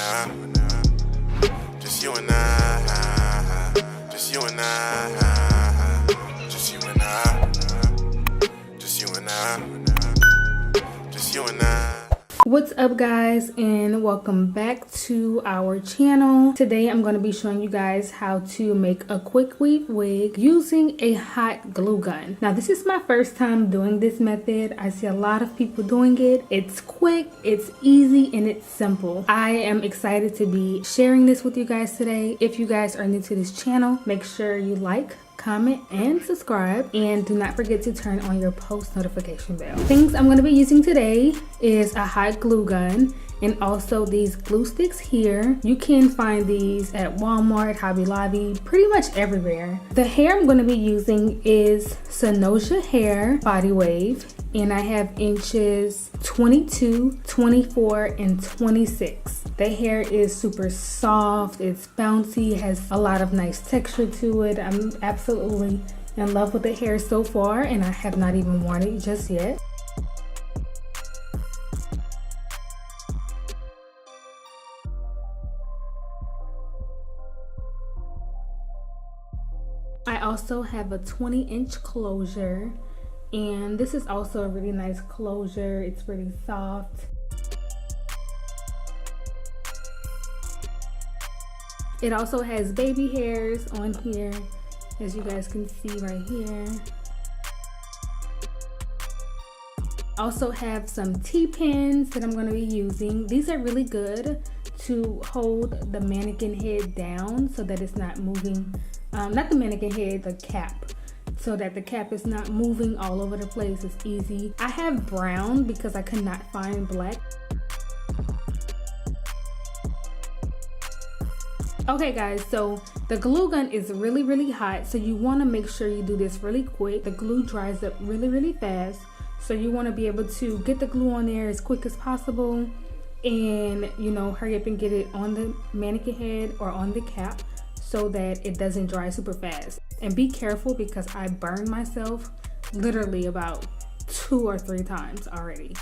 I, just you and I, just you and I, just you and I, just you and I, just you and I. What's up guys, and welcome back to our channel. Today I'm going to be showing you guys how to make a quick weave wig using a hot glue gun. Now this is my first time doing this method. I see a lot of people doing it. It's quick, it's easy, and it's simple. I am excited to be sharing this with you guys today. If you guys are new to this channel, make sure you like, comment, and subscribe, and do not forget to turn on your post notification bell. Things I'm going to be using today is a hot glue gun and also these glue sticks here. You can find these at Walmart, Hobby Lobby, pretty much everywhere. The hair I'm going to be using is Cynosure Hair body wave, and I have inches 22, 24, and 26. The hair is super soft, it's bouncy, has a lot of nice texture to it. I'm absolutely in love with the hair so far, and I have not even worn it just yet. I also have a 20-inch closure, and this is also a really nice closure. It's really soft. It also has baby hairs on here, as you guys can see right here. Also have some T-pins that I'm going to be using. These are really good to hold the mannequin head down so that it's not moving. Not the mannequin head, the cap. So that the cap is not moving all over the place. It's easy. I have brown because I could not find black. Okay guys, so the glue gun is really hot, so you want to make sure you do this really quick. The glue dries up really fast, so you want to be able to get the glue on there as quick as possible, and you know, hurry up and get it on the mannequin head or on the cap so that it doesn't dry super fast. And be careful because I burned myself literally about 2 or 3 times already.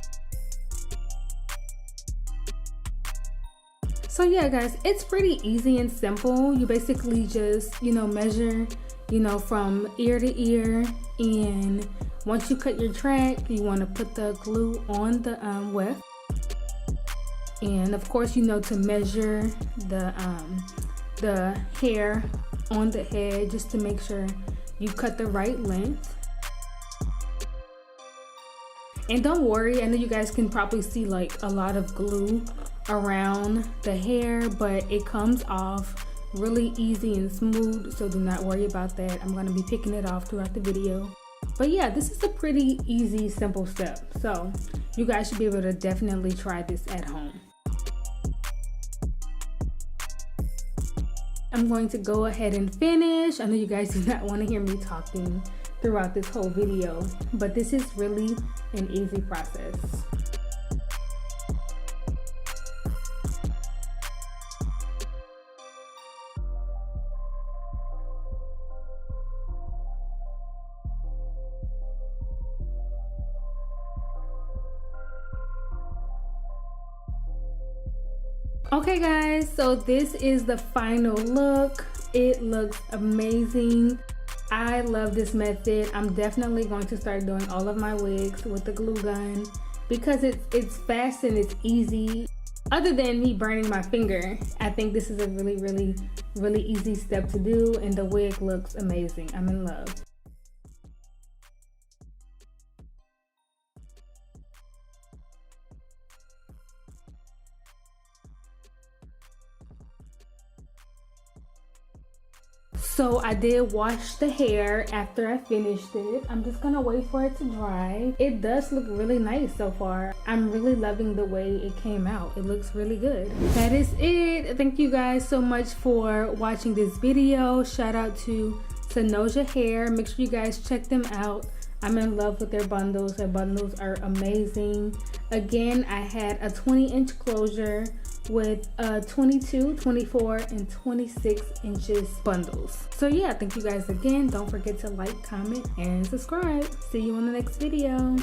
So yeah guys, it's pretty easy and simple. You basically just, measure, from ear to ear, and once you cut your track, you want to put the glue on the weft. And of course, to measure the hair on the head just to make sure you cut the right length. And don't worry, I know you guys can probably see like a lot of glue around the hair, but it comes off really easy and smooth, so do not worry about that. I'm going to be picking it off throughout the video. But yeah, this is a pretty easy, simple step, so you guys should be able to definitely try this at home. I'm going to go ahead and finish. I know you guys do not want to hear me talking throughout this whole video, but this is really an easy process. Okay guys, so this is the final look. It looks amazing. I love this method. I'm definitely going to start doing all of my wigs with the glue gun because it's fast and it's easy. Other than me burning my finger, I think this is a really easy step to do, and the wig looks amazing. I'm in love. So I did wash the hair after I finished it. I'm just gonna wait for it to dry. It does look really nice so far. I'm really loving the way it came out. It looks really good. That is it. Thank you guys so much for watching this video. Shout out to Cynosure Hair. Make sure you guys check them out. I'm in love with their bundles. Their bundles are amazing. Again, I had a 20-inch closure with 22, 24, and 26 inches bundles. So yeah, thank you guys again. Don't forget to like, comment, and subscribe. See you in the next video.